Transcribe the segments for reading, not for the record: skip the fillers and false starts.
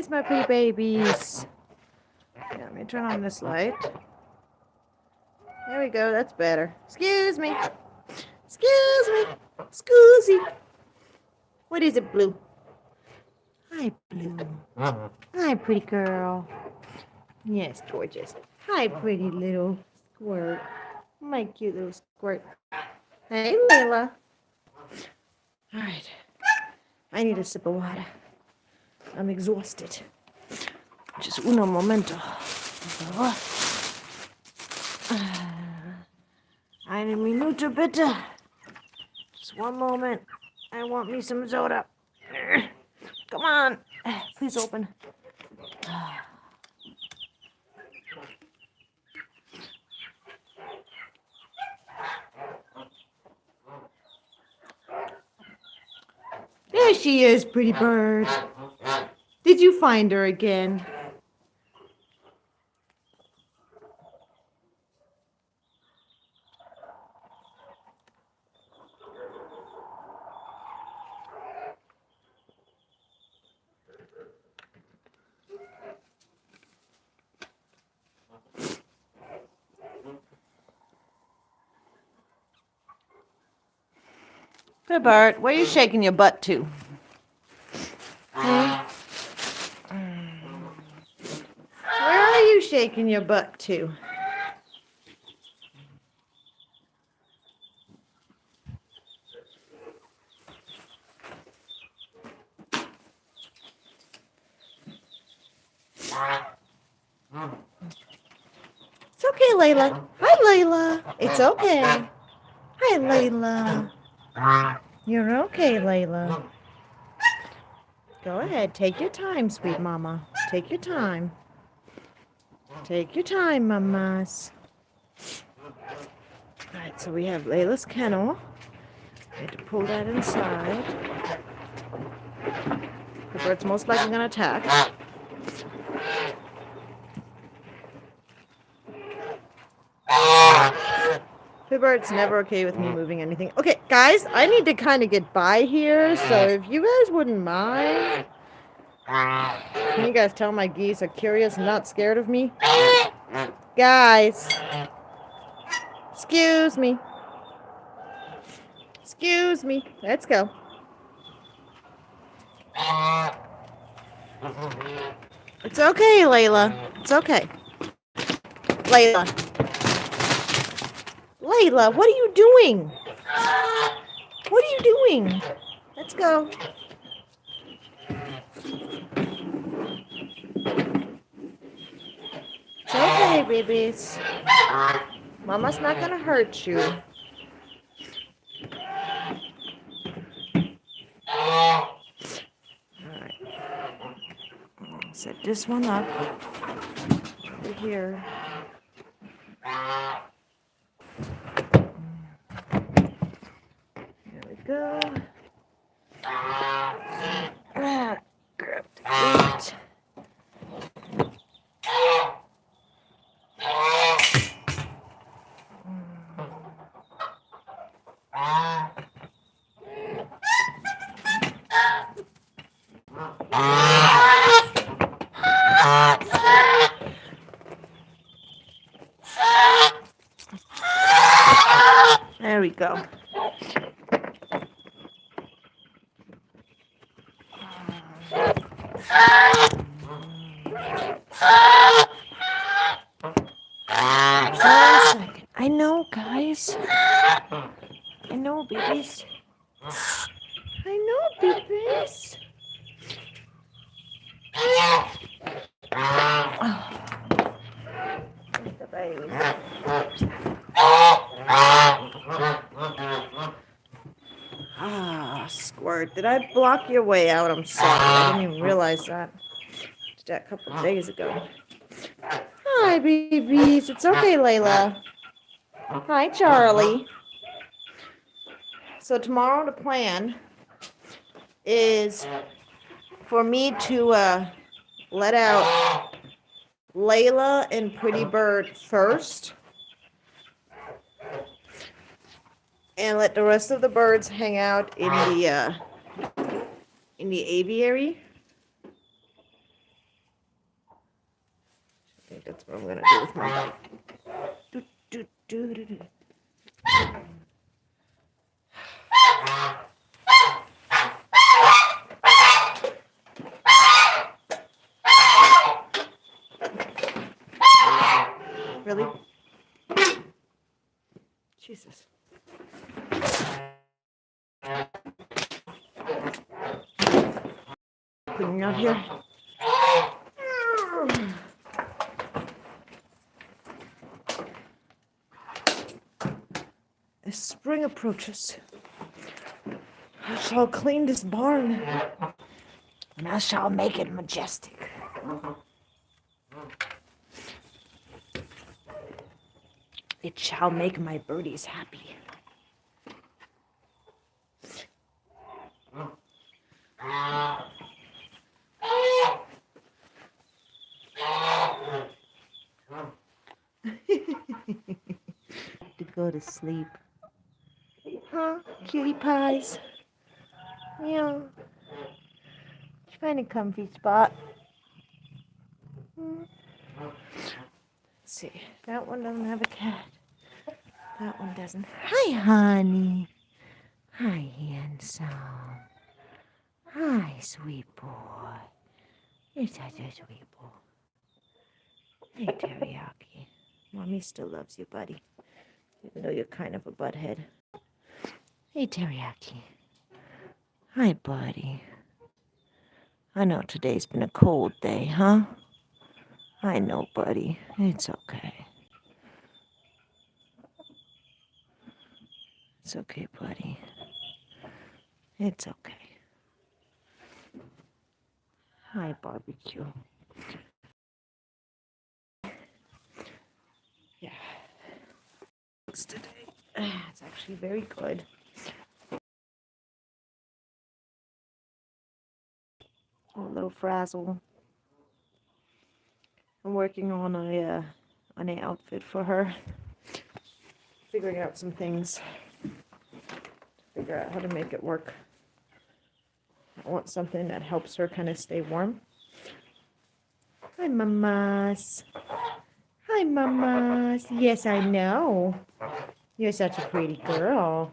Skies, my pretty babies. Yeah, let me turn on this light. There we go. That's better. Excuse me. Excuse me. Excuse. What is it, Blue? Hi, Blue. Hi, pretty girl. Yes, gorgeous. Hi, pretty little squirt. My cute little squirt. Hey, Layla. All right. I need a sip of water. I'm exhausted. Just uno momento. Ein minuto bitte. Just one moment. I want me some soda. Come on. Please open. There she is, pretty bird. Did you find her again? Hey, Bart, where are you shaking your butt to? Hmm? Where are you shaking your butt to? It's okay, Layla. Hi, Layla. It's okay. Hi, Layla. You're okay, Layla. Go ahead. Take your time, sweet mama. Take your time. Take your time, mamas. All right, so we have Layla's kennel. We have to pull that inside. The bird's most likely going to attack. Bird's never okay with me moving anything. Okay, guys, I need to kind of get by here, so if you guys wouldn't mind, can you guys tell my geese are curious and not scared of me? Guys, excuse me. Excuse me. Let's go. It's okay, Layla. It's okay. Layla. Layla, what are you doing? What are you doing? Let's go. It's okay, babies. Mama's not gonna hurt you. Alright. Set this one up over here. There we go. Grab the gate. There we go. I know, guys. I know, babies. I know, babies. The babies. Squirt. Did I block your way out? I'm sorry. I didn't even realize that. Did that a couple of days ago. Hi, babies. It's okay, Layla. Hi, Charlie. So tomorrow the plan is for me to let out Layla and Pretty Bird first, and let the rest of the birds hang out in the aviary. that's what I'm gonna do with my bike. Do, do, do, do, do. Really? Jesus. Cleaning out here. As spring approaches, I shall clean this barn, and I shall make it majestic. It shall make my birdies happy. To go to sleep. Huh? Cutie pies. Yeah. Did you find a comfy spot? Let's see. That one doesn't have a cat. That one doesn't. Hi, honey. Hi, handsome. Hi, sweet boy. You're such a sweet boy. Hey, Teriyaki. Mommy still loves you, buddy. Even though you're kind of a butthead. Hey, Teriyaki. Hi, buddy. I know today's been a cold day, huh? I know, buddy. It's okay. It's okay, buddy. It's okay. Hi, barbecue. Yeah. It's today. It's actually very good. A little frazzle. I'm working on an outfit for her. Figuring out some things. Figure out how to make it work. I want something that helps her kind of stay warm. Hi, mamas. Hi, mamas. Yes, I know. You're such a pretty girl.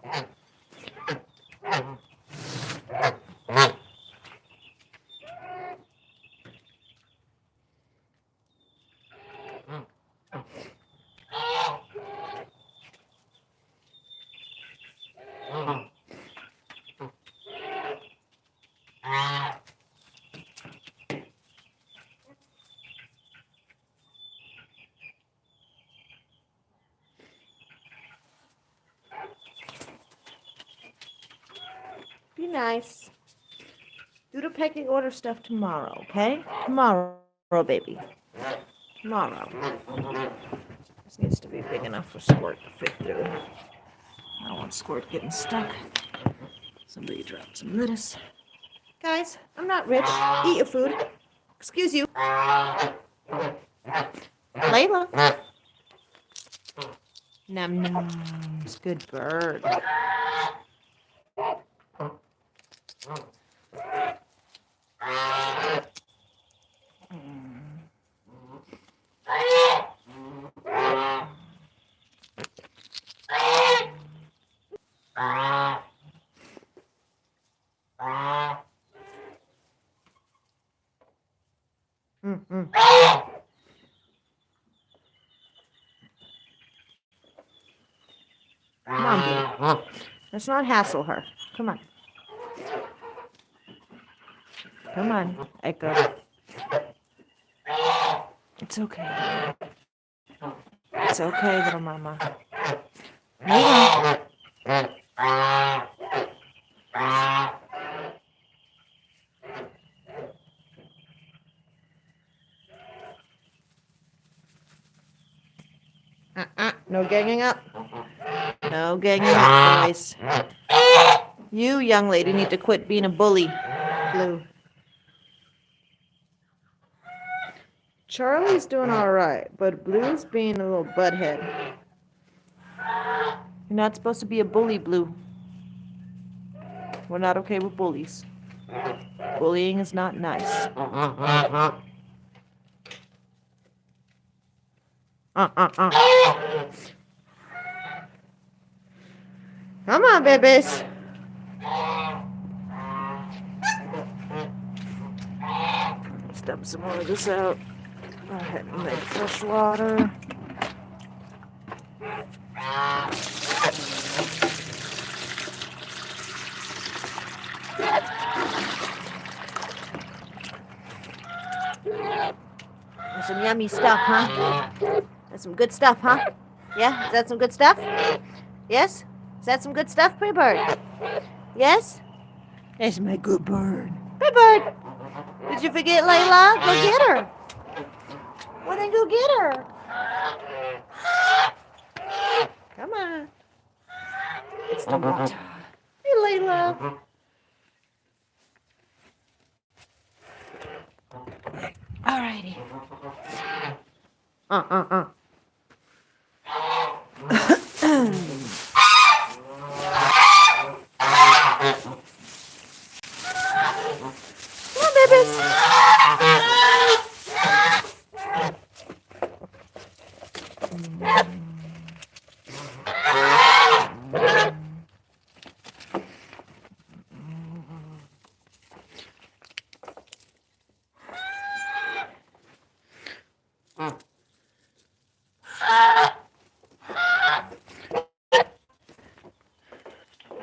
Be nice. Do the pecking order stuff tomorrow, okay? Tomorrow, baby. Tomorrow. This needs to be big enough for Squirt to fit through. I don't want Squirt getting stuck. Somebody dropped some lettuce. Guys, I'm not rich. Eat your food. Excuse you. Layla. Num nums. Good bird. Mm-mm. Come on, baby. Let's not hassle her. Come on. Come on, Echo. It's okay. It's okay, little mama. Layla. No ganging up. No ganging up, boys. You, young lady, need to quit being a bully, Blue. Charlie's doing all right, but Blue's being a little butthead. You're not supposed to be a bully, Blue. We're not okay with bullies. Bullying is not nice. Come on, babies. Let's dump some more of this out. Go ahead and make fresh water. There's some yummy stuff, huh? That's some good stuff, huh? Yeah? Is that some good stuff? Yes? Is that some good stuff, pretty bird? Yes? That's my good bird. Good bird! Did you forget Layla? Go get her. Well, then go get her. Come on. It's the water. Hey, Layla. Alrighty. Come on, babies.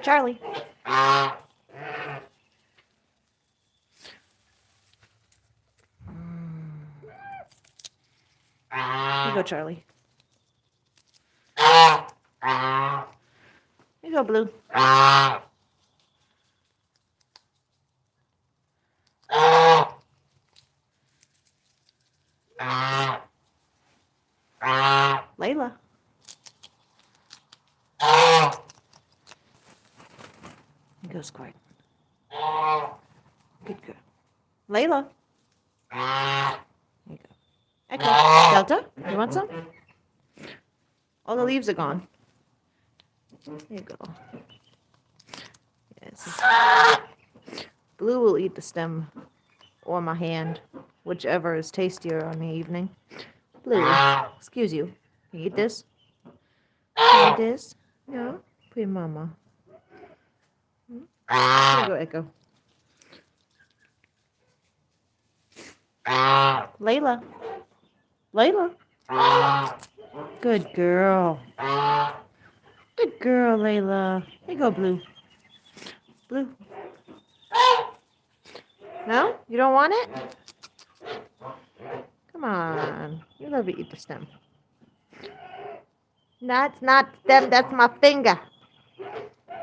Charlie. Here you go, Charlie. Here you go, Blue. Layla. Here you go, Squirt. Good girl. Layla. Here you go. Echo. Delta, you want some? All the leaves are gone. Here you go. Yes. Blue will eat the stem or my hand, whichever is tastier on the evening. Blue, excuse you. You eat this? You eat this? No? Pretty mama. Here you go, Echo. Layla. Layla. Good girl. Good girl, Layla. Here you go, Blue. Blue. No? You don't want it? Come on. You love to eat the stem. That's not stem, that's my finger.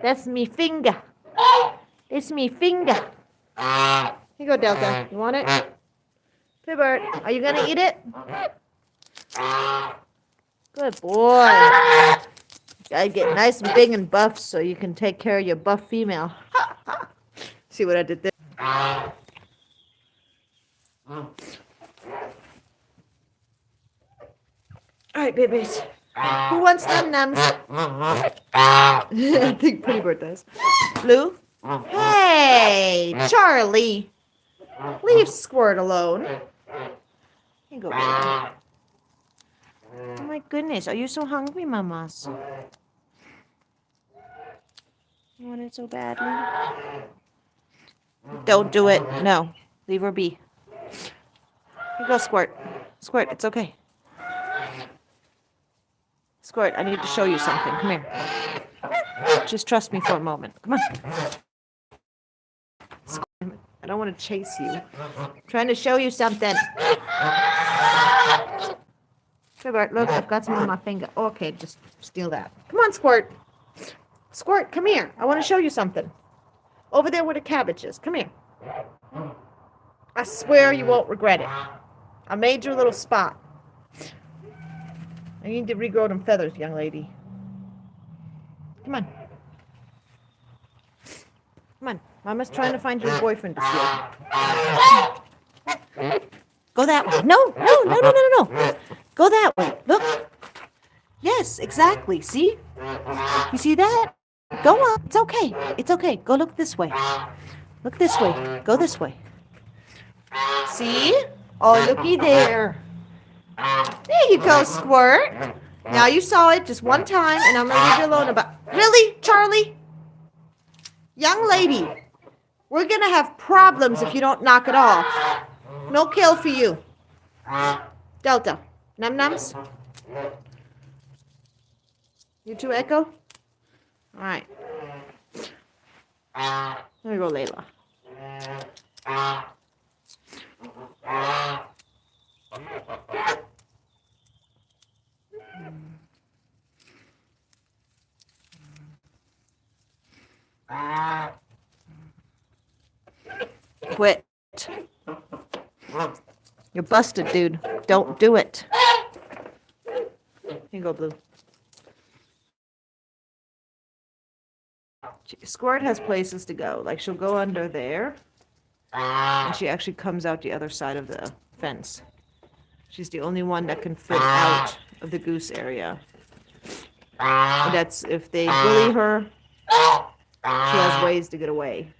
That's me finger. It's me finger. Here you go, Delta. You want it? Pibbert, are you gonna eat it? Good boy. Gotta get nice and big and buff so you can take care of your buff female. See what I did there? Alright, babies. Who wants num-nums? I think Pretty Bird does. Blue? Hey, Charlie. Leave Squirt alone. Here you go, baby. Oh my goodness, are you so hungry, mamas? You want it so badly? Don't do it. No. Leave her be. Here you go, Squirt. Squirt, it's okay. Squirt, I need to show you something. Come here. Just trust me for a moment. Come on. Squirt, I don't want to chase you. I'm trying to show you something. Squirt, look, I've got some on my finger. Okay, just steal that. Come on, Squirt. Squirt, come here. I want to show you something. Over there where the cabbage is. Come here. I swear you won't regret it. I made your little spot. I need to regrow them feathers, young lady. Come on. Come on. Mama's trying to find your boyfriend to steal. Go that way. No. Go that way. Look. Yes, exactly. See? You see that? Go on. It's okay. It's okay. Go look this way. Look this way. Go this way. See? Oh, looky there. There you go, Squirt. Now you saw it just one time, and I'm gonna leave you alone about. Really, Charlie? Young lady, we're gonna have problems if you don't knock it off. No kill for you. Delta. Num-nums? You too, Echo? Alright. There we go, Layla. Quit. You're busted, dude. Don't do it. Here you go, Blue. Squirt has places to go. Like, she'll go under there. And she actually comes out the other side of the fence. She's the only one that can fit out of the goose area. And that's if they bully her, she has ways to get away.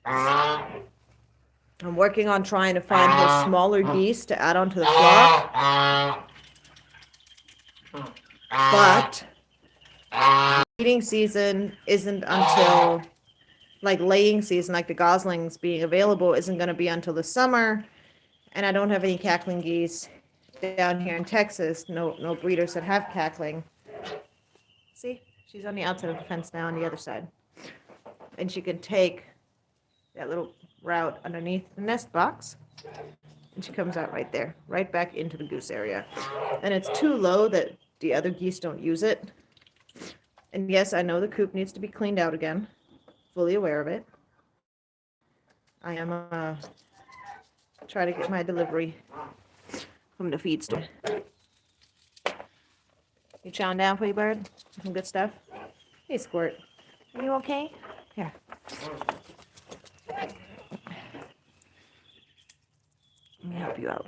I'm working on trying to find her smaller geese to add onto the flock. But breeding season isn't until, like laying season, like the goslings being available, isn't going to be until the summer. And I don't have any cackling geese down here in Texas. No breeders that have cackling. See, she's on the outside of the fence now on the other side. And she can take that little route underneath the nest box. And she comes out right there, right back into the goose area. And it's too low that the other geese don't use it. And yes, I know the coop needs to be cleaned out again. Fully aware of it. I am trying to get my delivery from the feed store. You chowing down, pretty bird? Some good stuff? Hey, Squirt. Are you okay? Here. Let me help you out.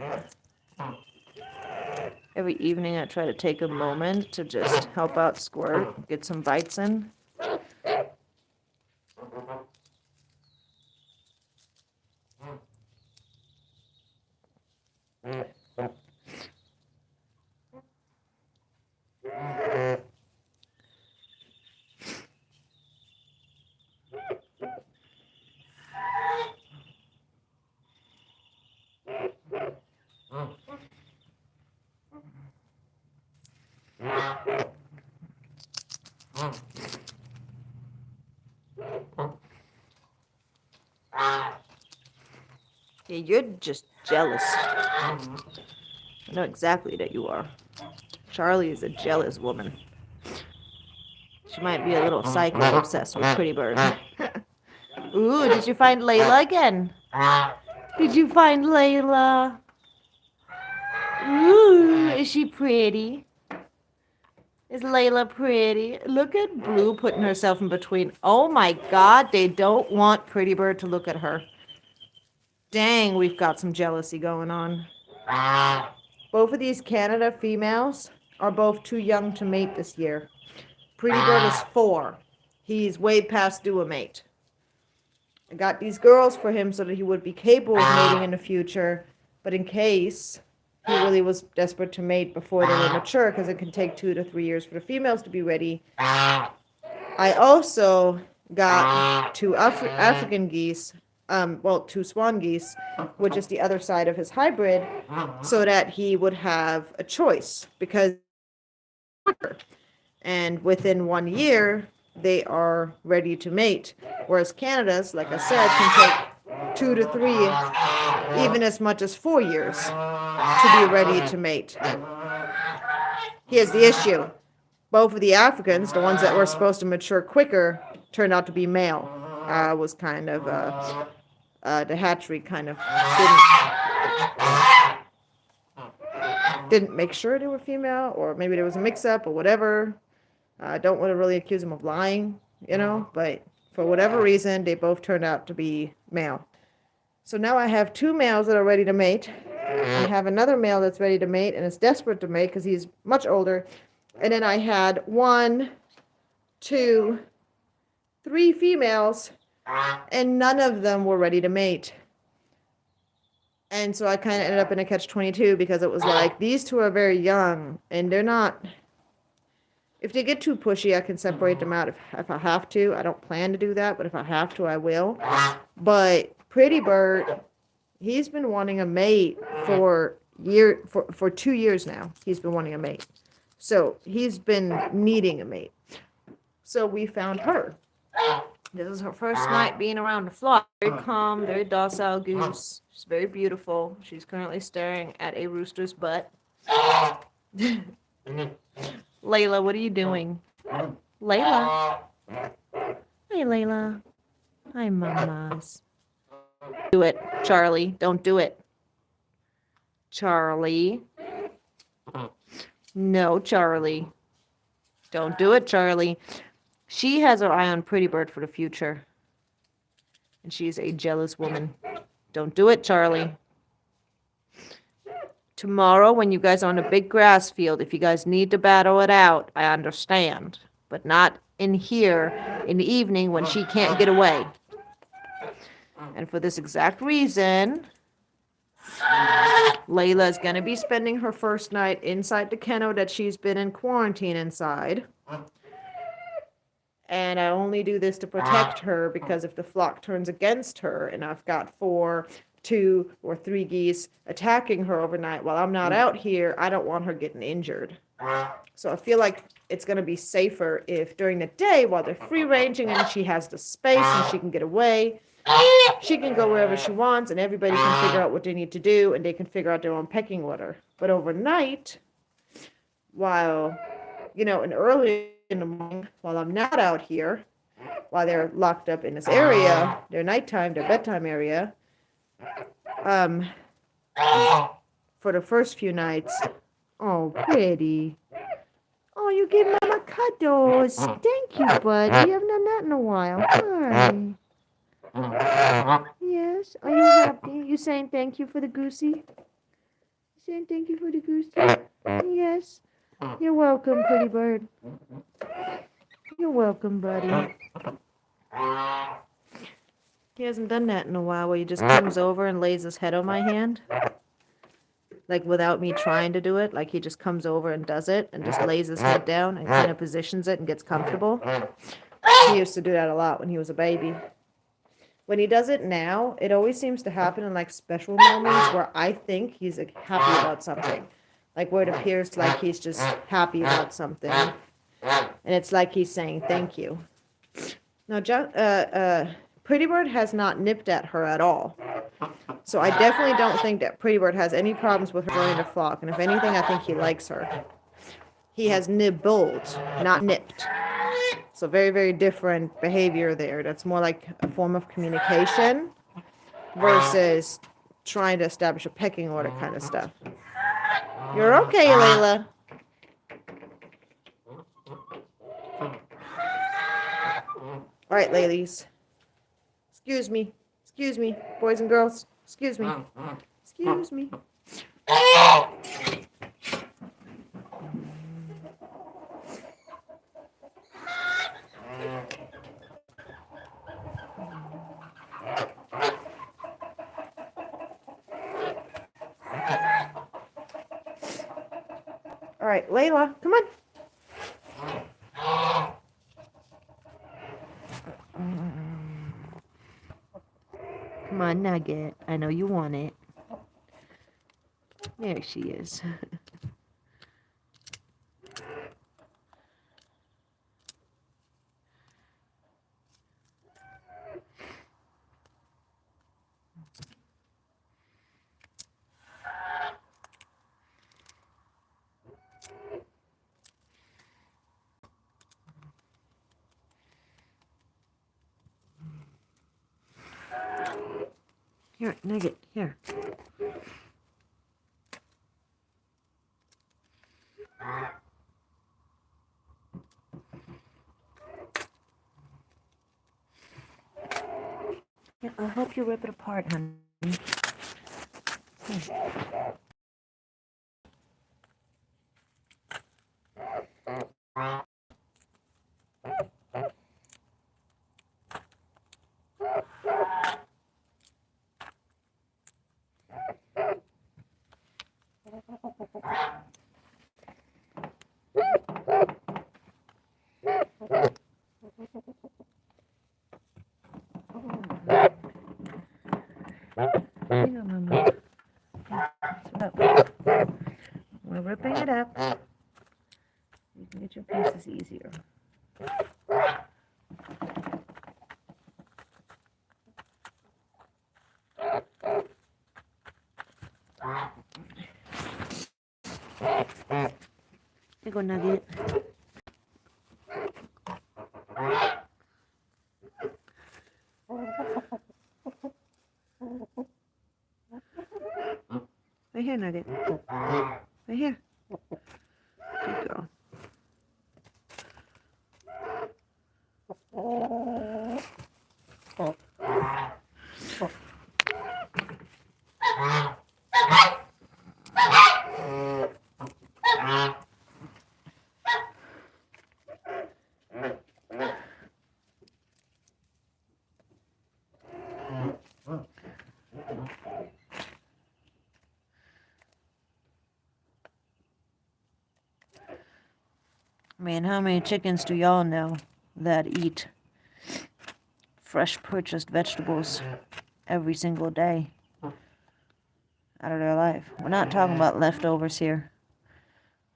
Every evening I try to take a moment to just help out Squirt, get some bites in. Yeah, you're just jealous. I know exactly that you are. Charlie is a jealous woman. She might be a little psycho obsessed with Pretty Bird. Ooh, did you find Layla again? Did you find Layla? Ooh, is she pretty? Is Layla pretty? Look at Blue putting herself in between. Oh my God, they don't want Pretty Bird to look at her. Dang, we've got some jealousy going on. Both of these Canada females are both too young to mate this year. Pretty Bird is 4. He's way past due a mate. I got these girls for him so that he would be capable of mating in the future, but in case he really was desperate to mate before they were mature, because it can take 2 to 3 years for the females to be ready. I also got 2 African geese, 2 swan geese, which is the other side of his hybrid, so that he would have a choice, because and within 1 year they are ready to mate, whereas Canada's, like I said, can take 2 to 3, even as much as 4 years to be ready to mate. Here's the issue. Both of the Africans, the ones that were supposed to mature quicker, turned out to be male. Was kind of the hatchery kind of didn't make sure they were female, or maybe there was a mix-up or whatever. I don't want to really accuse them of lying, but for whatever reason, they both turned out to be male. So now I have 2 males that are ready to mate. I have another male that's ready to mate and is desperate to mate because he's much older. And then I had 1, 2, 3 females, and none of them were ready to mate. And so I kind of ended up in a catch-22 because it was like, these two are very young, and they're not, if they get too pushy, I can separate them out if I have to. I don't plan to do that, but if I have to, I will. But Pretty Bird, he's been wanting a mate for 2 years now. He's been wanting a mate. So he's been needing a mate. So we found her. This is her first night being around the flock. Very calm, very docile goose. She's very beautiful. She's currently staring at a rooster's butt. Layla, what are you doing? Layla. Hey, Layla. Hi, mamas. Do it, Charlie. Don't do it. Charlie. No, Charlie. Don't do it, Charlie. She has her eye on Pretty Bird for the future. And she's a jealous woman. Don't do it, Charlie. Tomorrow, when you guys are on a big grass field, if you guys need to battle it out, I understand. But not in here in the evening when she can't get away. And for this exact reason, Layla is going to be spending her first night inside the kennel that she's been in quarantine inside. And I only do this to protect her because if the flock turns against her and I've got 4, 2, or 3 geese attacking her overnight while I'm not out here, I don't want her getting injured. So I feel like it's going to be safer if during the day while they're free ranging and she has the space and she can get away, she can go wherever she wants and everybody can figure out what they need to do and they can figure out their own pecking order. But overnight, while, and early in the morning, while I'm not out here, while they're locked up in this area, their nighttime, their bedtime area, for the first few nights, oh, pretty. Oh, you gave Mama cuddles. Thank you, buddy. You haven't done that in a while. Hi. Yes, are you happy? You saying thank you for the goosey? You saying thank you for the goosey? Yes. You're welcome, Pretty Bird. You're welcome, buddy. He hasn't done that in a while where he just comes over and lays his head on my hand. Like without me trying to do it. Like he just comes over and does it and just lays his head down and kind of positions it and gets comfortable. He used to do that a lot when he was a baby. When he does it now, it always seems to happen in like special moments where I think he's like, happy about something. Like where it appears like he's just happy about something. And it's like he's saying thank you. Now, Pretty Bird has not nipped at her at all. So I definitely don't think that Pretty Bird has any problems with her joining the flock. And if anything, I think he likes her. He has nibbled, not nipped. So very, very different behavior there. That's more like a form of communication versus trying to establish a pecking order kind of stuff. You're okay, Layla. All right, ladies. Excuse me, boys and girls. Excuse me. All right, Layla, come on. Come on, Nugget. I know you want it. There she is. Here, Nugget, here. Yeah, I'll help you rip it apart, honey. Here. Here you go, Mama. What's up? We're ripping it up. You can get your pieces easier. Here you go, Nugget. Right here, Nugget. Right here. Good girl. Man, how many chickens do y'all know that eat fresh purchased vegetables every single day out of their life? We're not talking about leftovers here.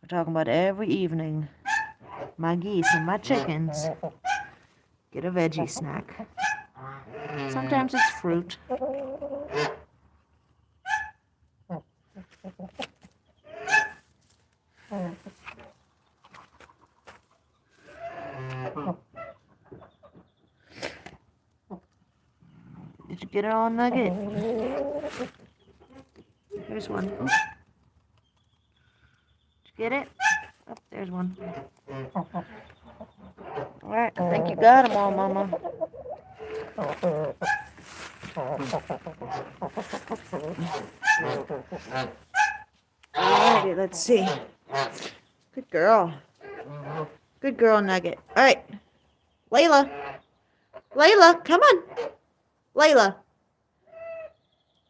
We're talking about every evening, my geese and my chickens get a veggie snack. Sometimes it's fruit. Did you get it all, Nugget? Here's one. Did you get it? Oh, there's one. Alright, I think you got them all, Mama. Alrighty, let's see. Good girl. Good girl, Nugget. Alright. Layla. Layla, come on. Layla.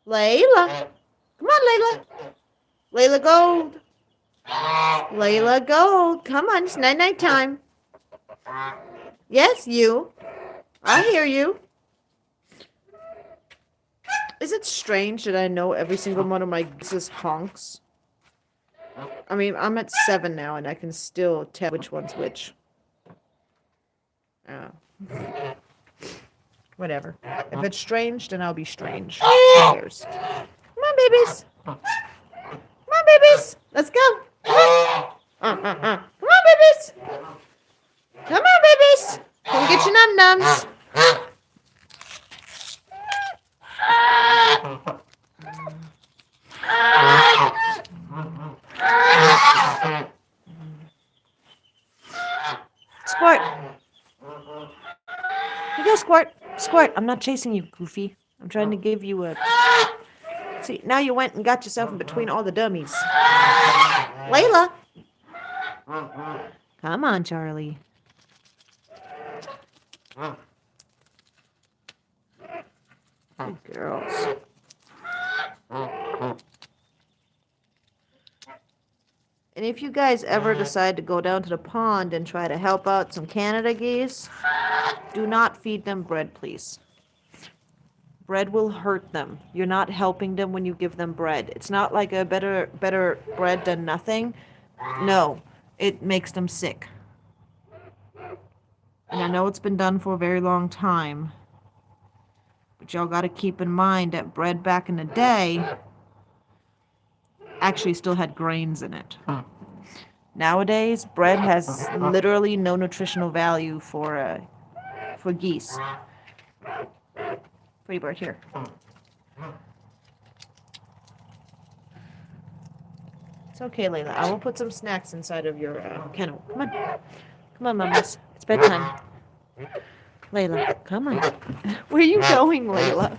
Layla. Come on, Layla. Layla Gold. Layla Gold. Come on, it's night-night time. Yes, you. I hear you. Is it strange that I know every single one of my geese's honks? I mean, I'm at 7 now, and I can still tell which one's which. Whatever. If it's strange, then I'll be strange. Who cares? Come on, babies. Come on, babies. Let's go. Come on, babies. Come on, babies. Come get your num-nums. Squirt. Here you go, Squirt. Squirt. I'm not chasing you, Goofy. I'm trying to give you a... See, now you went and got yourself in between all the dummies. Layla. Come on, Charlie. Good girls. And if you guys ever decide to go down to the pond and try to help out some Canada geese, do not feed them bread, please. Bread will hurt them. You're not helping them when you give them bread. It's not like a better bread than nothing. No, it makes them sick. And I know it's been done for a very long time. But y'all got to keep in mind that bread back in the day actually still had grains in it. Nowadays, bread has literally no nutritional value for geese. Pretty bird, here. It's okay, Layla. I will put some snacks inside of your kennel. Come on. Come on, mamas. It's bedtime. Layla, come on. Where are you going, Layla?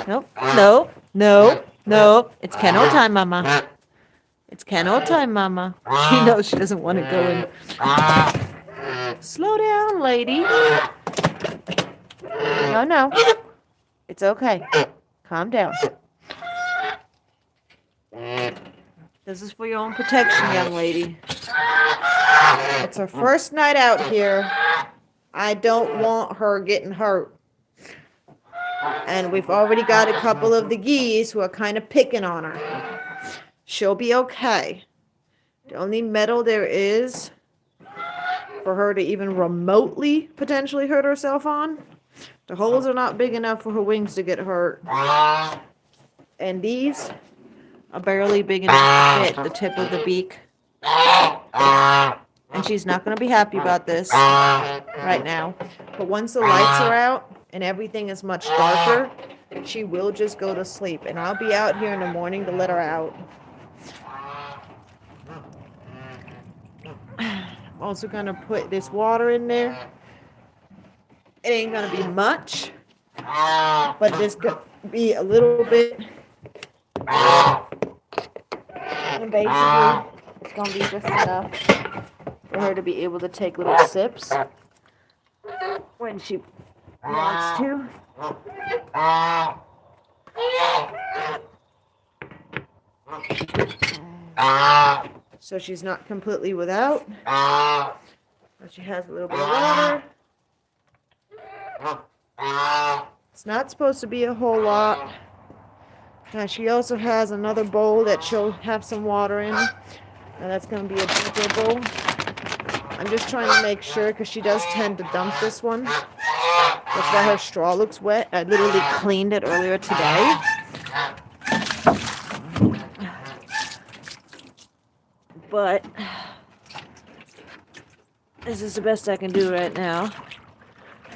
Nope. No. No. No. It's kennel time, Mama. It's kennel time, Mama. She knows she doesn't want to go in. Slow down, lady. No, no. It's okay. Calm down. This is for your own protection, young lady. It's her first night out here. I don't want her getting hurt. And we've already got a couple of the geese who are kind of picking on her. She'll be okay. The only metal there is for her to even remotely potentially hurt herself on. The holes are not big enough for her wings to get hurt. And these are barely big enough to fit the tip of the beak. And she's not going to be happy about this right now. But once the lights are out and everything is much darker, she will just go to sleep. And I'll be out here in the morning to let her out. I'm also going to put this water in there. It ain't going to be much, but this could be a little bit. And basically, it's going to be just enough for her to be able to take little sips when she wants to. So she's not completely without, but she has a little bit of water. It's not supposed to be a whole lot. She also has another bowl that she'll have some water in. And that's going to be a deeper bowl. I'm just trying to make sure because she does tend to dump this one. That's why her straw looks wet. I literally cleaned it earlier today. But this is the best I can do right now.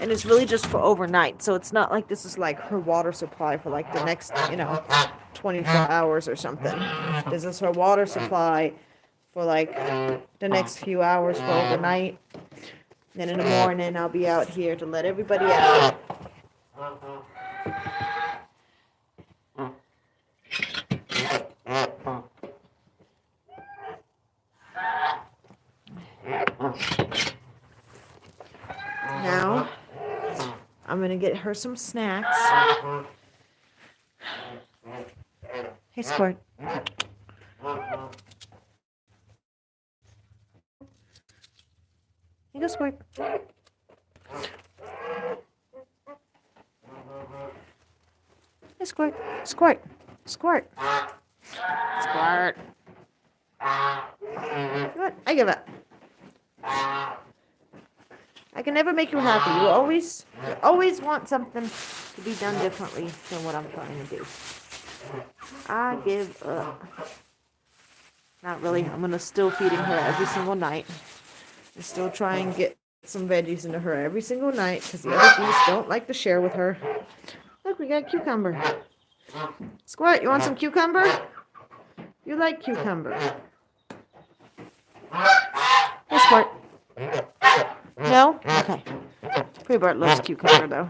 And it's really just for overnight. So it's not like this is like her water supply for like the next, 24 hours or something. This is her water supply for like the next few hours for overnight. Then in the morning, I'll be out here to let everybody out. Now, I'm going to get her some snacks. Hey, Squirt. You go, Squirt. Hey, Squirt. Squirt. Squirt. Squirt. Good. I give up. I can never make you happy. You always want something to be done differently than what I'm trying to do. I give up. Not really. I'm gonna still feeding her every single night. I still try and get some veggies into her every single night because the other geese don't like to share with her. Look, we got cucumber. Squirt, you want some cucumber? You like cucumber? Hey, Squirt. No? Okay. Pre-Bart loves cucumber, though.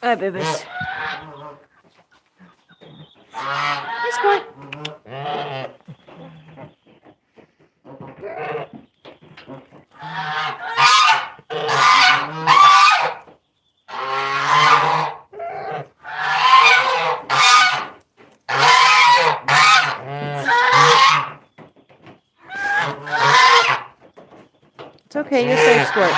Hi, babies. Hey, Squirt. It's okay, you're safe, Squirt.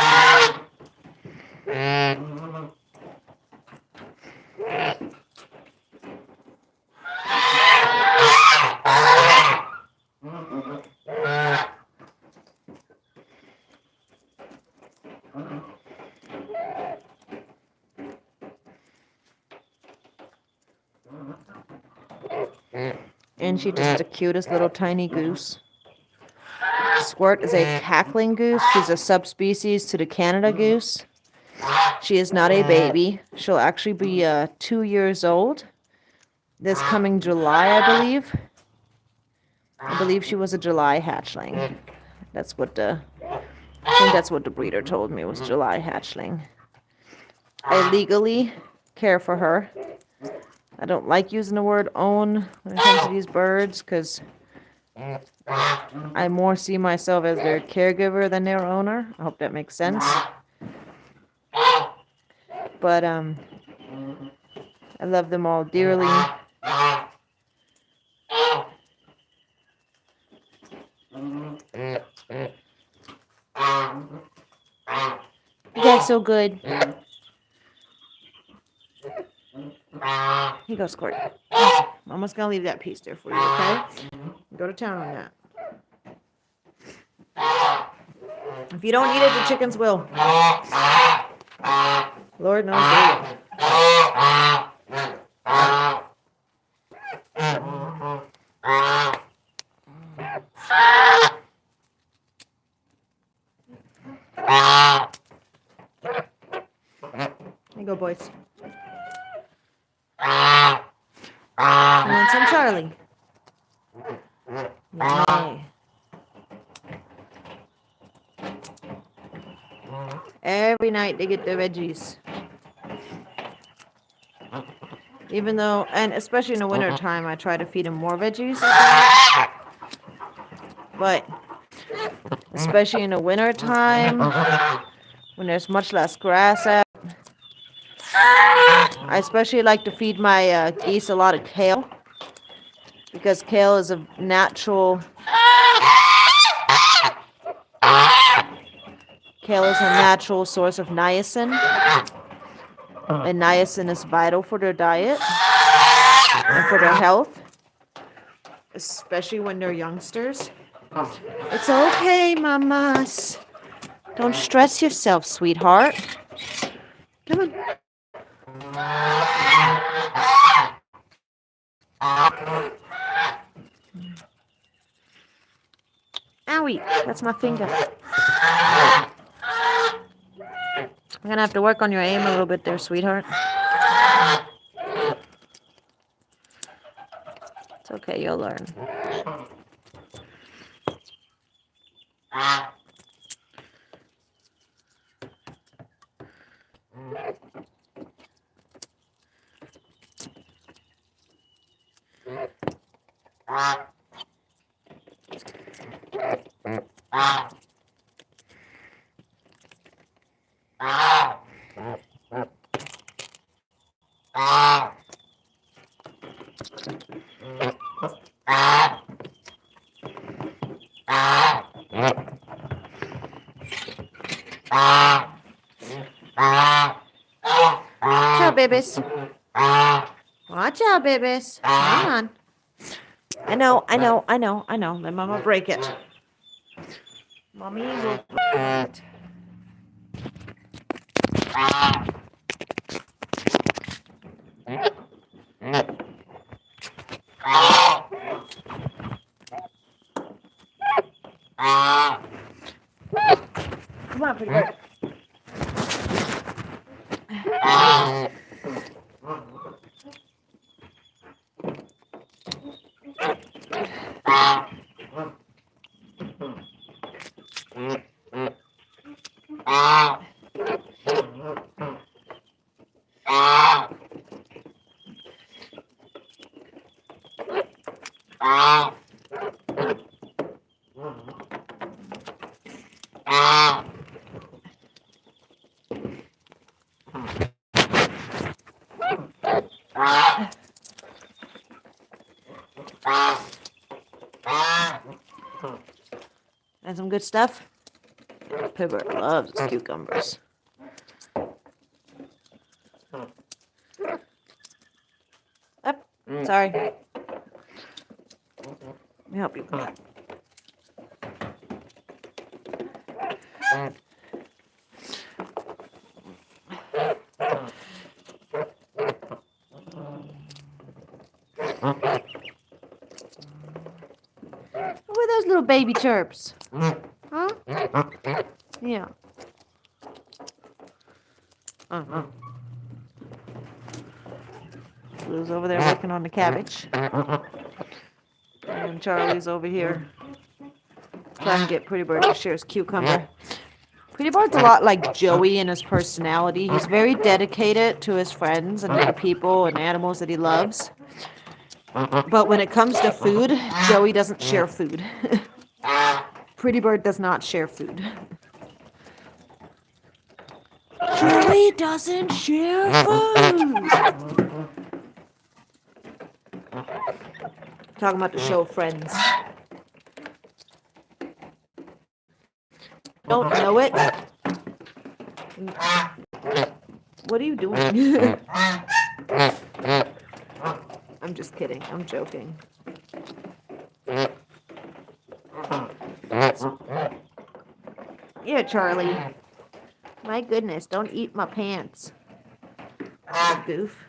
And she's just the cutest little tiny goose. Squirt is a cackling goose. She's a subspecies to the Canada goose. She is not a baby. She'll actually be 2 years old this coming July, I believe. I believe she was a July hatchling. That's what I think that's what the breeder told me, was July hatchling. I legally care for her. I don't like using the word own when it comes to these birds because I more see myself as their caregiver than their owner. I hope that makes sense. But I love them all dearly. You guys so good. Here you go, Squirt. Mama's gonna leave that piece there for you, okay? Go to town on that. If you don't eat it, the chickens will. Lord knows they will. Here you go, boys. And then some Charlie. Yay. Every night they get their veggies. Even though, and especially in the winter time, I try to feed them more veggies. But especially in the winter time, when there's much less grass out, I especially like to feed my geese a lot of kale, because kale is a natural source of niacin, and niacin is vital for their diet and for their health, especially when they're youngsters. It's okay, mamas. Don't stress yourself, sweetheart. Come on. Owie, that's my finger. I'm gonna have to work on your aim a little bit there, sweetheart. It's okay, you'll learn. Watch out, babies. Watch out, babies. Come on. I know. Let Mama break it. Mommy will break it. Come on, pretty bird. And some good stuff. Pibbert loves cucumbers. Up. Sorry. Let me help you with that. What were those little baby chirps? Huh? Yeah. Blue's over there working on the cabbage. And Charlie's over here trying to get Pretty Bird to share his cucumber. Pretty Bird's a lot like Joey in his personality. He's very dedicated to his friends and the people and animals that he loves. But when it comes to food, Joey doesn't share food. Pretty Bird does not share food. Joey doesn't share food. Talking about the show Friends. Don't know it. What are you doing? I'm just kidding. I'm joking. Yeah, Charlie. My goodness, don't eat my pants. Goof.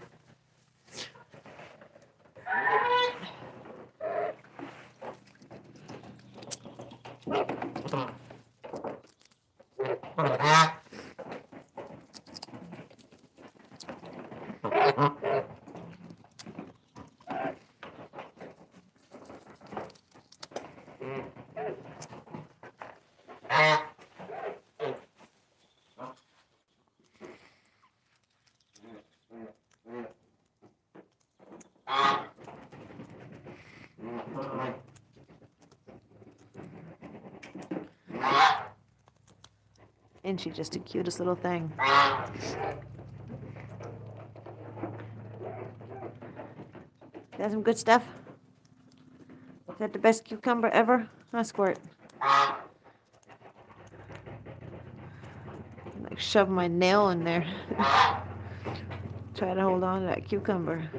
Isn't she just the cutest little thing? Got some good stuff? Is that the best cucumber ever? Huh, Squirt? Like shove my nail in there. Try to hold on to that cucumber.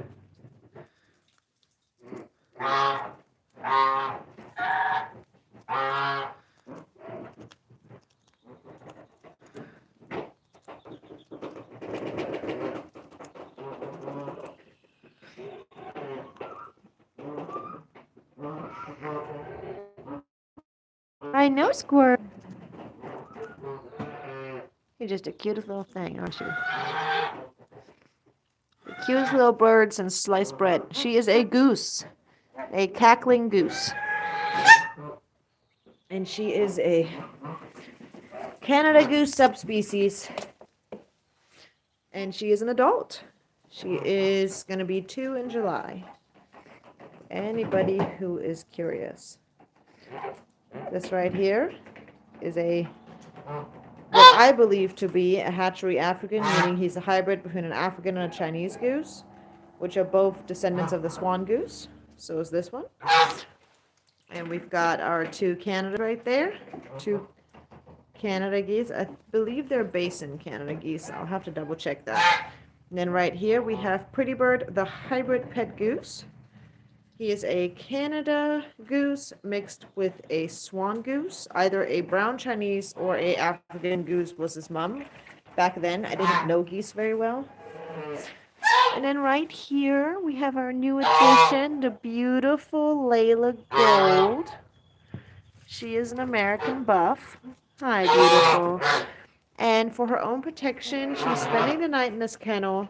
I know, Squirt. You're just a cutest little thing, aren't you? The cutest little birds and sliced bread. She is a goose. A cackling goose. And she is a Canada goose subspecies. And she is an adult. She is going to be 2 in July. Anybody who is curious. This right here is what I believe to be a hatchery African, meaning he's a hybrid between an African and a Chinese goose, which are both descendants of the swan goose. So is this one. And we've got our 2 Canada right there. 2 Canada geese. I believe they're basin Canada geese. I'll have to double check that. And then right here we have Pretty Bird, the hybrid pet goose. He is a Canada goose mixed with a swan goose. Either a brown Chinese or a African goose was his mom. Back then, I didn't know geese very well. And then right here, we have our new addition, the beautiful Layla Gold. She is an American buff. Hi, beautiful. And for her own protection, she's spending the night in this kennel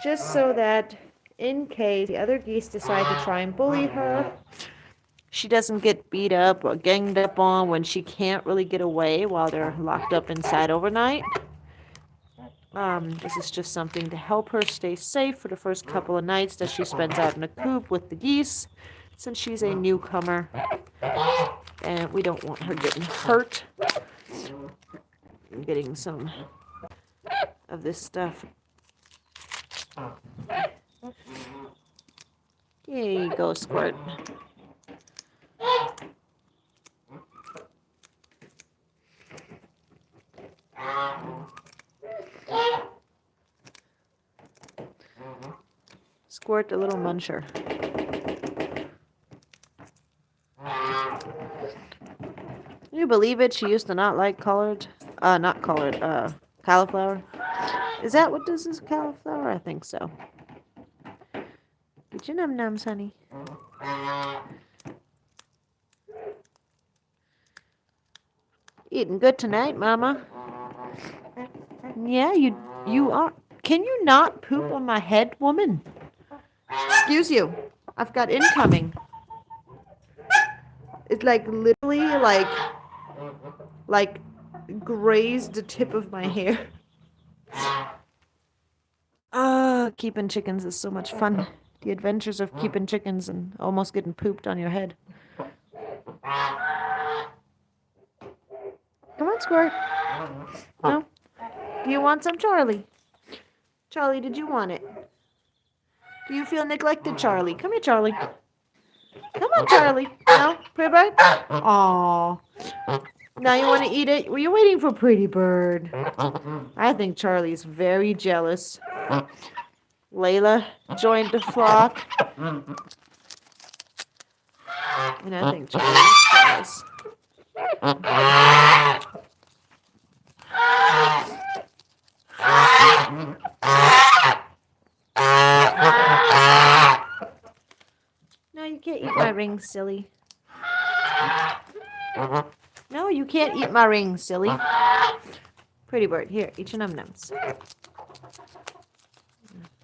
just so that in case the other geese decide to try and bully her, she doesn't get beat up or ganged up on when she can't really get away while they're locked up inside overnight. This is just something to help her stay safe for the first couple of nights that she spends out in a coop with the geese, since she's a newcomer and we don't want her getting hurt and getting some of this stuff. Here you go, Squirt. Squirt, the little muncher. Can you believe it? She used to not like cauliflower. Is that what this is, cauliflower? I think so. Get your num-nums, honey. Eating good tonight, Mama. Yeah, you are. Can you not poop on my head, woman? Excuse you. I've got incoming. It like literally like grazed the tip of my hair. Keeping chickens is so much fun. The adventures of keeping chickens and almost getting pooped on your head. Come on, Squirt. No? Do you want some, Charlie? Charlie, did you want it? Do you feel neglected, Charlie? Come here, Charlie. Come on, Charlie. No? Pretty Bird? Aww. Now you want to eat it? Were you waiting for Pretty Bird? I think Charlie's very jealous. Layla joined the flock. And I think Charlie's jealous. No, you can't eat my ring, silly. No, you can't eat my ring, silly. Pretty Bird, here, eat your num-nums.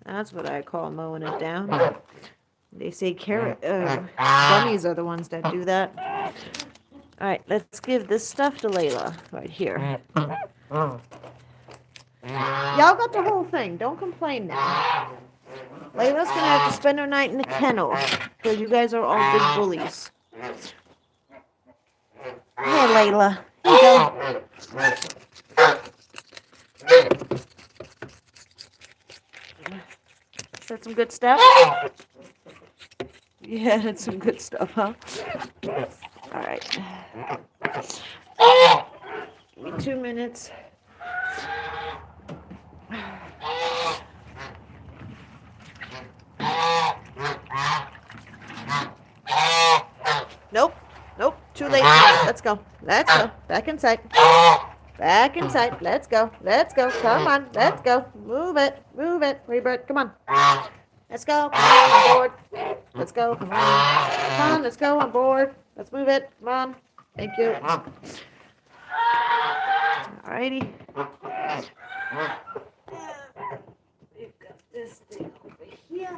That's what I call mowing it down. They say bunnies are the ones that do that. All right, let's give this stuff to Layla right here. Y'all got the whole thing. Don't complain now. Layla's going to have to spend her night in the kennel because you guys are all big bullies. Here, Layla. Here you go. Is that some good stuff? Yeah, that's some good stuff, huh? All right. Give me 2 minutes. Nope. Nope. Too late. Let's go. Let's go. Back inside. Back inside. Let's go. Let's go. Come on. Let's go. Move it. Move it. Rebirth. Come on. Let's go. Come on board. Let's go. Come on. Come on. Let's go on board. Let's move it. Come on. Thank you. Alrighty. We've got this thing over here.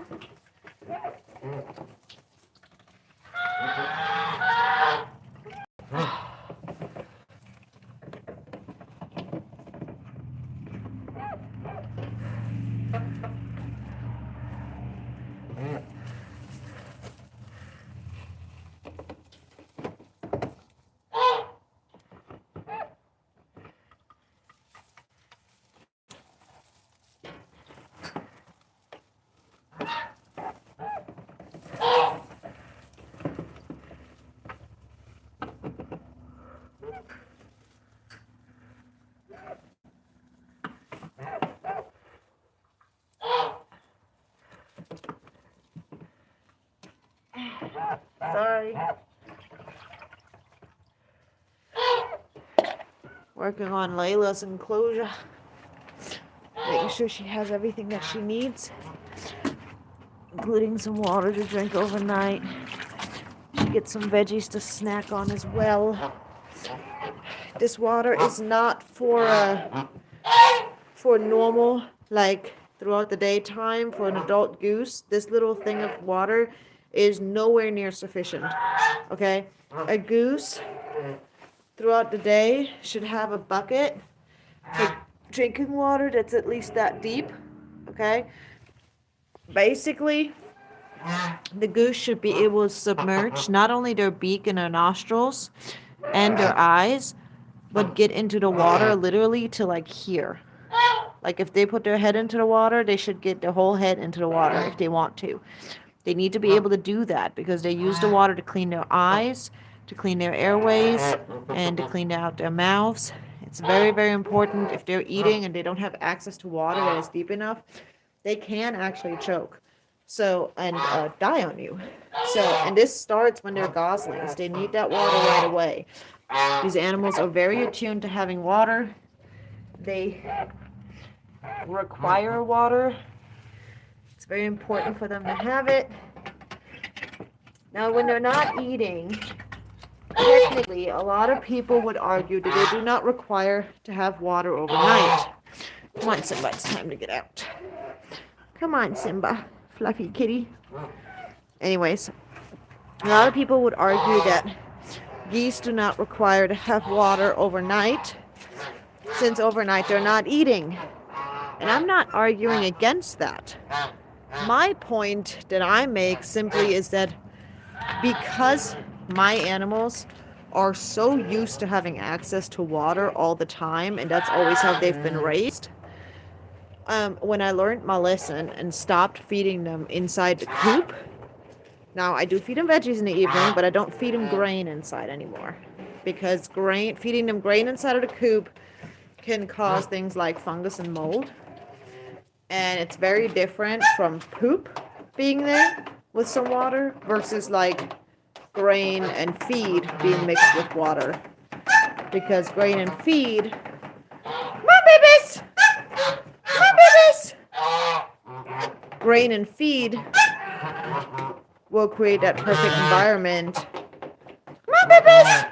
Sorry. Working on Layla's enclosure. Making sure she has everything that she needs, including some water to drink overnight. She gets some veggies to snack on as well. This water is not for normal, like throughout the daytime for an adult goose. This little thing of water is nowhere near sufficient. Okay? A goose throughout the day should have a bucket for drinking water that's at least that deep. Okay? Basically, the goose should be able to submerge not only their beak and their nostrils and their eyes, but get into the water literally to like here. Like if they put their head into the water, they should get their whole head into the water if they want to. They need to be able to do that because they use the water to clean their eyes, to clean their airways, and to clean out their mouths. It's very, very important. If they're eating and they don't have access to water that is deep enough, they can actually choke. So, and die on you. So, and this starts when they're goslings. They need that water right away. These animals are very attuned to having water. They require water. It's very important for them to have it. Now, when they're not eating, technically, a lot of people would argue that they do not require to have water overnight. Come on, Simba, it's time to get out. Come on, Simba, fluffy kitty. Anyways, a lot of people would argue that geese do not require to have water overnight, since overnight they're not eating. And I'm not arguing against that. My point that I make simply is that because my animals are so used to having access to water all the time, and that's always how they've been raised, when I learned my lesson and stopped feeding them inside the coop, now I do feed them veggies in the evening, but I don't feed them grain inside anymore, because feeding them grain inside of the coop can cause things like fungus and mold, and it's very different from poop being there with some water versus like grain and feed being mixed with water, because grain and feed, come on babies, come on babies, grain and feed will create that perfect environment. Come on babies,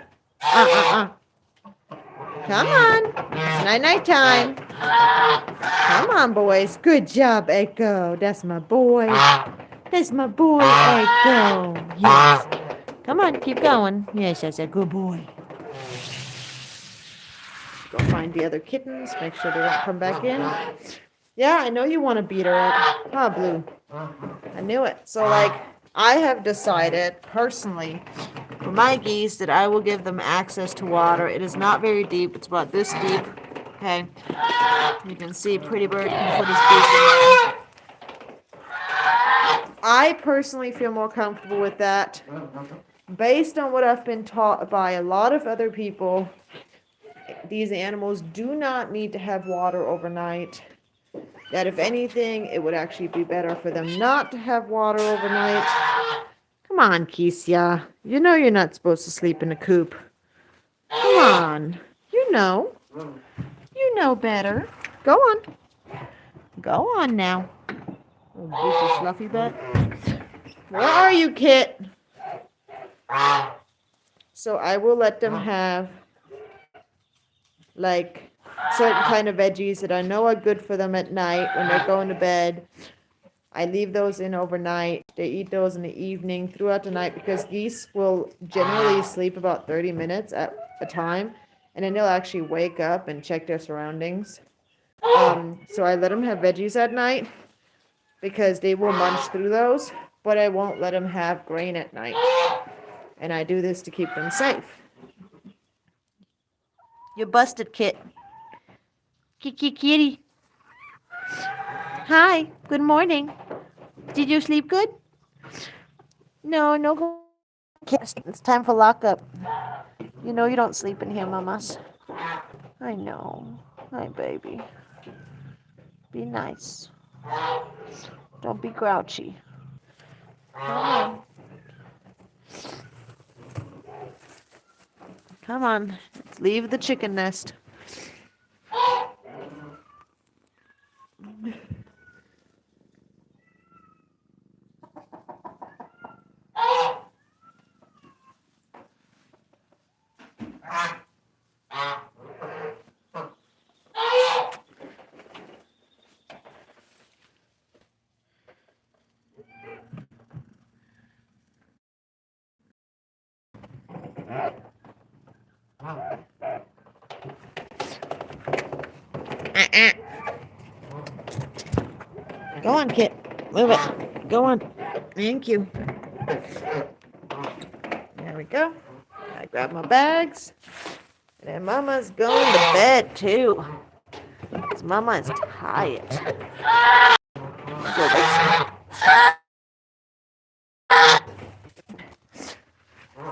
come on, it's night time. Come on boys, good job Echo, that's my boy, that's my boy Echo, yes. Come on, keep going. Yes, that's a good boy. Go find the other kittens. Make sure they don't come back in. Yeah, I know you want to beat her up. Ah, Blue. I knew it. So, like, I have decided personally for my geese that I will give them access to water. It is not very deep. It's about this deep. Okay. You can see Pretty Bird can put his beak in there. I personally feel more comfortable with that. Based on what I've been taught by a lot of other people, these animals do not need to have water overnight. That if anything, it would actually be better for them not to have water overnight. Come on, Keisha. You know you're not supposed to sleep in a coop. Come on. You know. You know better. Go on. Go on now. Oh, goofy fluffy butt. Where are you, Kit? So I will let them have like certain kind of veggies that I know are good for them at night when they're going to bed. I leave those in overnight. They eat those in the evening throughout the night, because geese will generally sleep about 30 minutes at a time, and then they'll actually wake up and check their surroundings. So I let them have veggies at night because they will munch through those, but I won't let them have grain at night. And I do this to keep them safe. You're busted, Kit. Kitty. Hi, good morning. Did you sleep good? No. It's time for lockup. You know you don't sleep in here, mamas. I know. Hi, baby. Be nice. Don't be grouchy. Come on. Let's leave the chicken nest. Go on, Kit. Move it. Go on. Thank you. There we go. I grab my bags. And then Mama's going to bed, too. Because Mama is tired.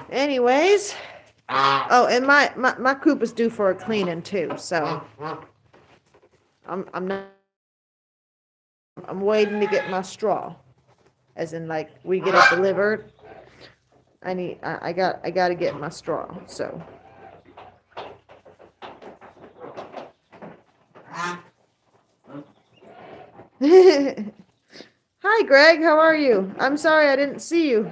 Anyways. Oh, and my coop is due for a cleaning, too. So, I'm waiting to get my straw, as in like we get it delivered. I got to get my straw. So hi Greg, how are you? I'm sorry I didn't see you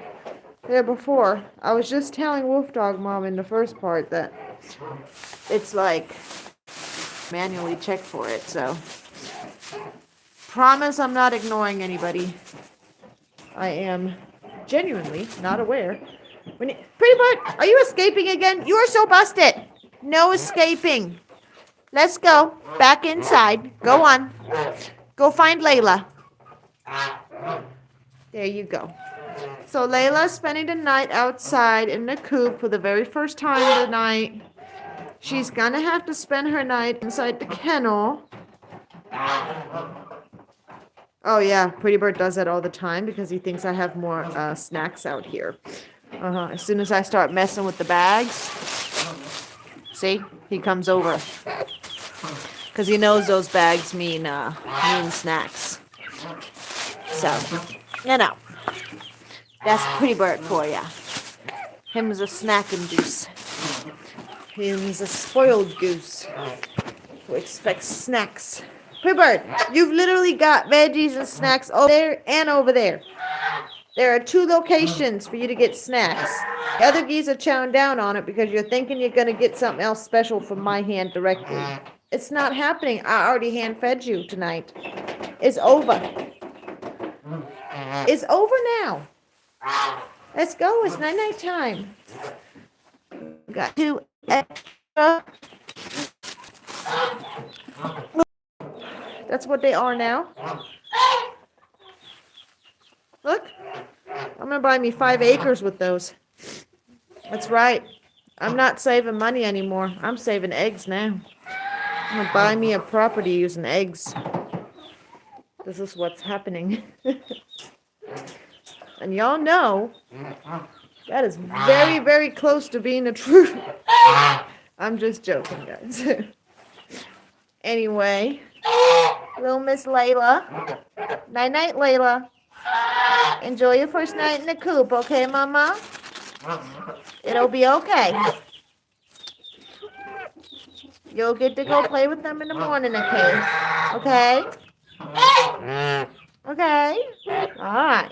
there before. I was just telling Wolf Dog Mom in the first part that it's like manually check for it, so promise I'm not ignoring anybody. I am genuinely not aware. Pretty Bird, are you escaping again? You are so busted. No escaping. Let's go. Back inside. Go on. Go find Layla. There you go. So Layla's spending the night outside in the coop for the very first time tonight. She's gonna have to spend her night inside the kennel. Oh yeah, Pretty Bird does that all the time because he thinks I have more snacks out here. As soon as I start messing with the bags, see, he comes over because he knows those bags mean snacks. So, that's Pretty Bird for ya. Him's a snacking goose. Him's a spoiled goose who expects snacks. Pretty Bird, you've literally got veggies and snacks over there and over there. There are 2 locations for you to get snacks. The other geese are chowing down on it because you're thinking you're going to get something else special from my hand directly. It's not happening. I already hand-fed you tonight. It's over. It's over now. Let's go. It's night-night time. Got 2 extra. That's what they are now. Look. I'm going to buy me 5 acres with those. That's right. I'm not saving money anymore. I'm saving eggs now. I'm going to buy me a property using eggs. This is what's happening. And y'all know that is very, very close to being the truth. I'm just joking, guys. Anyway, little Miss Layla. Night-night, Layla. Enjoy your first night in the coop, okay, Mama? It'll be okay. You'll get to go play with them in the morning, okay? Okay? Okay? Alright.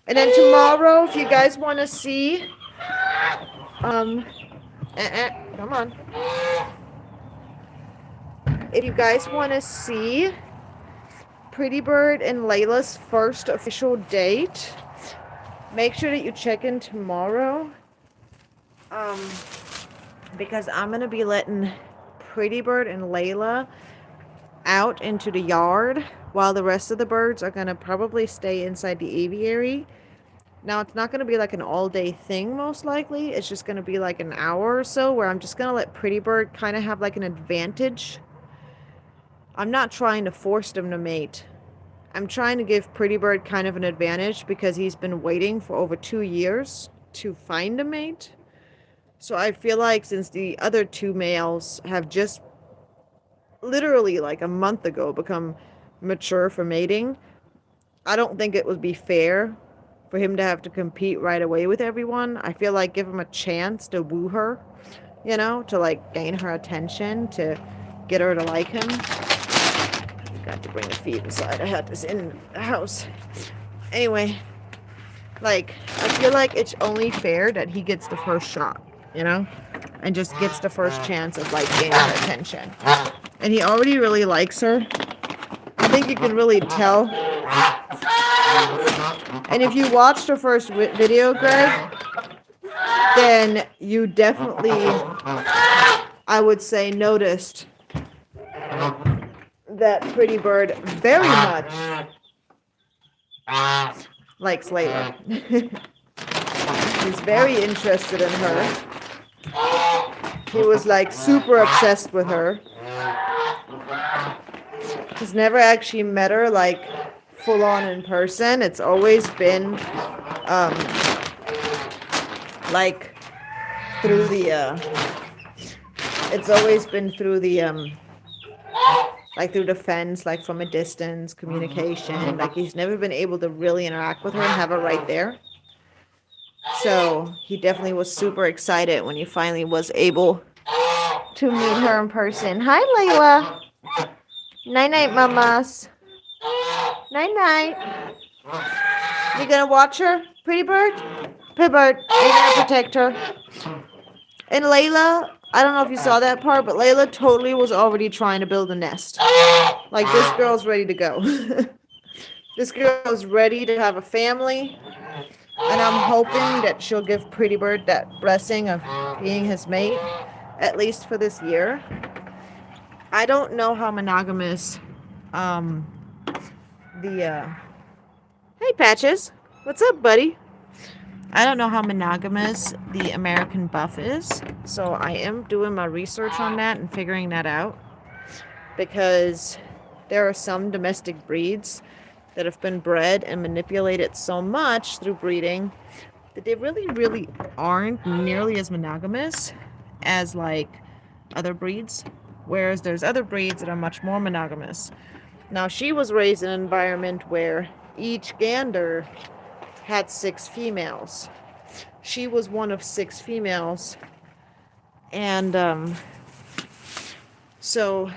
And then tomorrow, if you guys want to see, come on. If you guys want to see Pretty Bird and Layla's first official date, make sure that you check in tomorrow. Because I'm going to be letting Pretty Bird and Layla out into the yard while the rest of the birds are going to probably stay inside the aviary. Now, it's not going to be like an all-day thing, most likely. It's just going to be like an hour or so where I'm just going to let Pretty Bird kind of have like an advantage. I'm not trying to force them to mate. I'm trying to give Pretty Bird kind of an advantage because he's been waiting for over 2 years to find a mate. So I feel like since the other 2 males have just literally like a month ago become mature for mating, I don't think it would be fair for him to have to compete right away with everyone. I feel like give him a chance to woo her, you know, to like gain her attention, to get her to like him. Got to bring the feed inside. I had this in the house. Anyway, like, I feel like it's only fair that he gets the first shot, you know? And just gets the first chance of, like, gaining her attention. And he already really likes her. I think you can really tell. And if you watched her first video, Greg, then you definitely, I would say, noticed that Pretty Bird very much likes Layla. He's very interested in her. He was like super obsessed with her. He's never actually met her like full on in person. It's always been like through the like through the fence, like from a distance, communication. Like he's never been able to really interact with her and have her right there. So he definitely was super excited when he finally was able to meet her in person. Hi, Layla. Night-night, mamas. Night-night. You gonna watch her, Pretty Bird? Pretty Bird, are you gonna protect her? And Layla, I don't know if you saw that part, but Layla totally was already trying to build a nest. Like, this girl's ready to go. This girl is ready to have a family, and I'm hoping that she'll give Pretty Bird that blessing of being his mate, at least for this year. I don't know how monogamous um the hey Patches, what's up, buddy? I don't know how monogamous the American buff is, so I am doing my research on that and figuring that out, because there are some domestic breeds that have been bred and manipulated so much through breeding that they really aren't nearly as monogamous as like other breeds, whereas there's other breeds that are much more monogamous. Now, she was raised in an environment where each gander had 6 females. She was one of 6 females, and so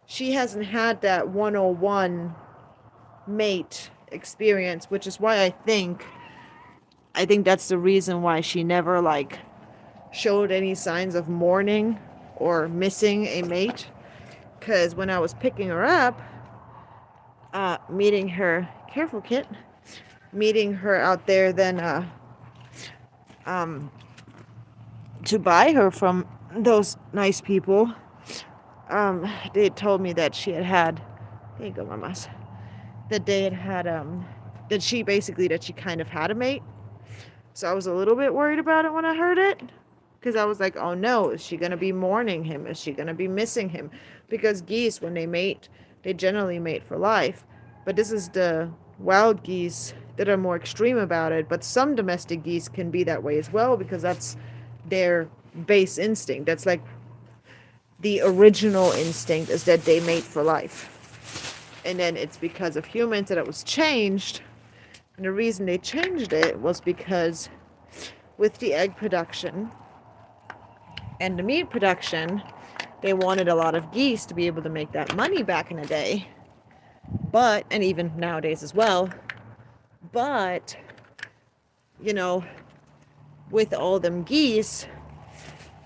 she hasn't had that 101 mate experience, which is why I think that's the reason why she never like showed any signs of mourning or missing a mate. Because when I was picking her up, meeting her, careful kit, meeting her out there, then um, to buy her from those nice people, they told me that she had, there you go, mamas, that they had that she kind of had a mate. So I was a little bit worried about it when I heard it. Because I was like, oh no, is she going to be mourning him? Is she going to be missing him? Because geese, when they mate, they generally mate for life. But this is the wild geese that are more extreme about it. But some domestic geese can be that way as well, because that's their base instinct. That's like the original instinct, is that they mate for life. And then it's because of humans that it was changed. And the reason they changed it was because with the egg production and the meat production, they wanted a lot of geese to be able to make that money back in the day. But, and even nowadays as well. But, you know, with all them geese,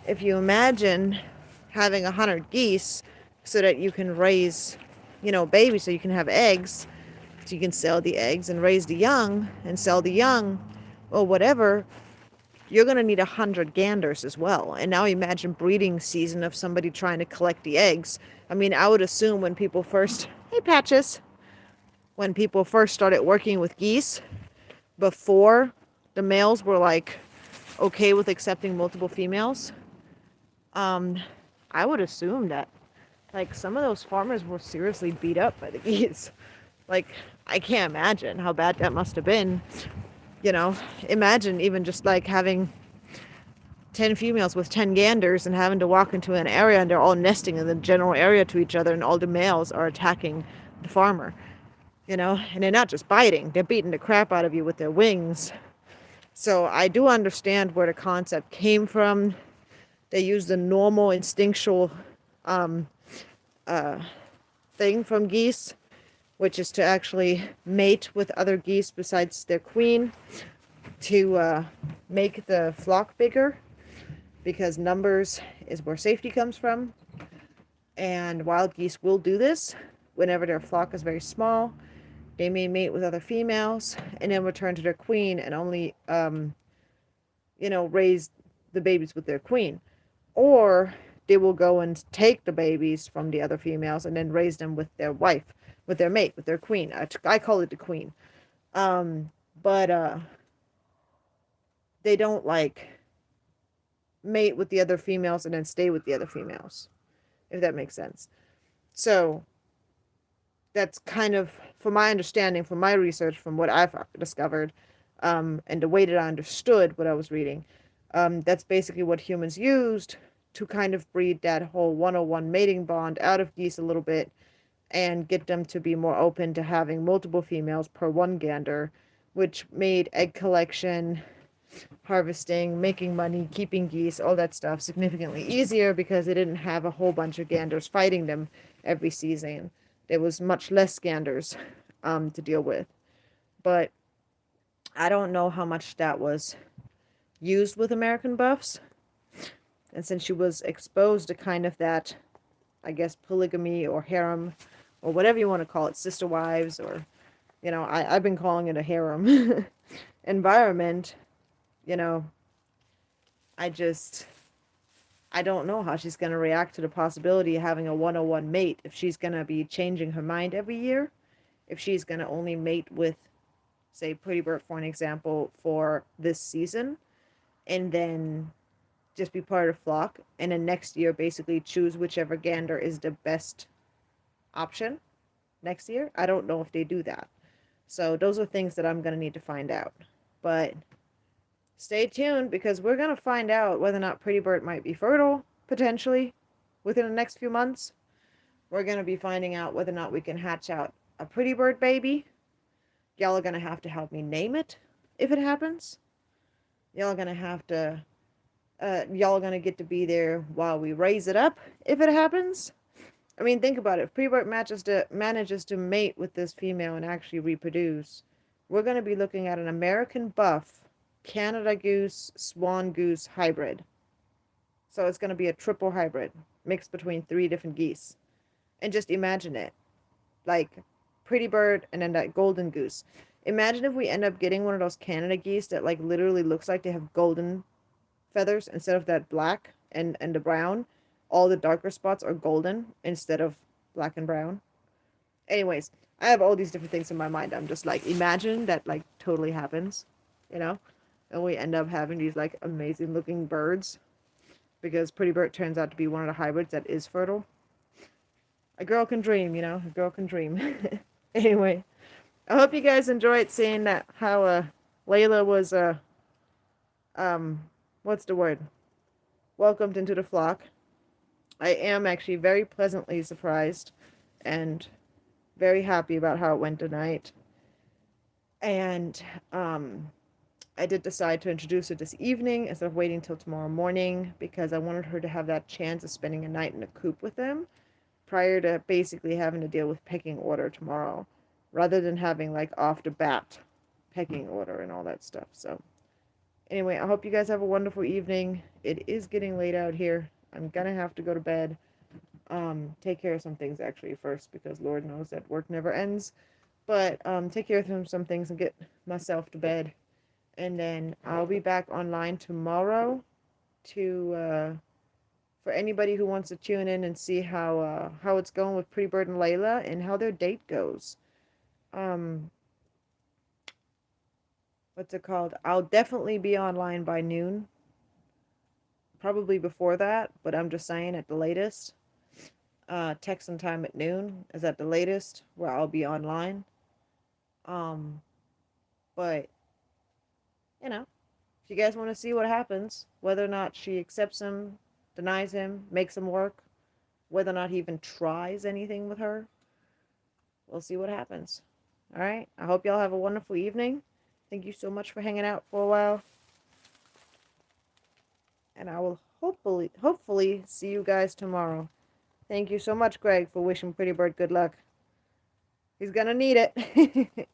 if you imagine having 100 geese so that you can raise, babies, so you can have eggs, so you can sell the eggs and raise the young and sell the young or whatever, you're going to need 100 ganders as well. And now imagine breeding season of somebody trying to collect the eggs. I mean, I would assume when people first, hey Patches, when people first started working with geese, before the males were like okay with accepting multiple females, I would assume that like some of those farmers were seriously beat up by the geese. Like, I can't imagine how bad that must have been. Imagine even just like having 10 females with 10 ganders and having to walk into an area and they're all nesting in the general area to each other, and all the males are attacking the farmer, and they're not just biting, they're beating the crap out of you with their wings. So I do understand where the concept came from. They use the normal instinctual thing from geese, which is to actually mate with other geese besides their queen to make the flock bigger, because numbers is where safety comes from. And wild geese will do this whenever their flock is very small. They may mate with other females and then return to their queen and only, raise the babies with their queen. Or they will go and take the babies from the other females and then raise them with their wife, with their mate, with their queen. I call it the queen. But they don't like mate with the other females and then stay with the other females, if that makes sense. So that's kind of, from my understanding, from my research, from what I've discovered, and the way that I understood what I was reading, that's basically what humans used to kind of breed that whole 101 mating bond out of geese a little bit and get them to be more open to having multiple females per one gander, which made egg collection, harvesting, making money, keeping geese, all that stuff significantly easier, because they didn't have a whole bunch of ganders fighting them every season. There was much less ganders to deal with. But I don't know how much that was used with American buffs. And since she was exposed to kind of that, I guess, polygamy or harem or whatever you want to call it, sister wives or You know, I've been calling it a harem environment. You know, I just, I don't know how she's going to react to the possibility of having a 101 mate, if she's going to be changing her mind every year, if she's going to only mate with, say, Pretty Bird, for an example, for this season, and then just be part of the flock, and then next year basically choose whichever gander is the best option next year. I don't know if they do that. So those are things that I'm going to need to find out. But stay tuned, because we're going to find out whether or not Pretty Bird might be fertile, potentially, within the next few months. We're going to be finding out whether or not we can hatch out a Pretty Bird baby. Y'all are going to have to help me name it if it happens. Y'all are going to have to, y'all are going to get to be there while we raise it up if it happens. I mean, think about it. If Pretty Bird manages to mate with this female and actually reproduce, we're going to be looking at an American buff Canada goose, swan goose hybrid. So it's going to be a triple hybrid mixed between 3 different geese. And just imagine it. Like Pretty Bird and then that golden goose. Imagine if we end up getting one of those Canada geese that like literally looks like they have golden feathers instead of that black and the brown. All the darker spots are golden instead of black and brown. Anyways, I have all these different things in my mind. I'm just like, imagine that like totally happens, you know? And we end up having these like amazing looking birds, because Pretty Bird turns out to be one of the hybrids that is fertile. A girl can dream, you know? A girl can dream. Anyway, I hope you guys enjoyed seeing that, how Layla was what's the word? Welcomed into the flock. I am actually very pleasantly surprised and very happy about how it went tonight. And I did decide to introduce her this evening instead of waiting till tomorrow morning, because I wanted her to have that chance of spending a night in a coop with them prior to basically having to deal with pecking order tomorrow, rather than having like off the bat pecking order and all that stuff. So anyway, I hope you guys have a wonderful evening. It is getting late out here. I'm gonna have to go to bed. Take care of some things actually first, because Lord knows that work never ends. But take care of some things and get myself to bed. And then I'll be back online tomorrow to for anybody who wants to tune in and see how it's going with Pretty Bird and Layla and how their date goes. What's it called? I'll definitely be online by noon. Probably before that, but I'm just saying at the latest. Texan time at noon is at the latest where I'll be online. But you know, if you guys want to see what happens, whether or not she accepts him, denies him, makes him work, whether or not he even tries anything with her, we'll see what happens. All right. I hope y'all have a wonderful evening. Thank you so much for hanging out for a while. And I will hopefully see you guys tomorrow. Thank you so much, Greg, for wishing Pretty Bird good luck. He's gonna need it.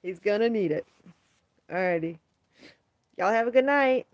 He's gonna need it. Alrighty. Y'all have a good night.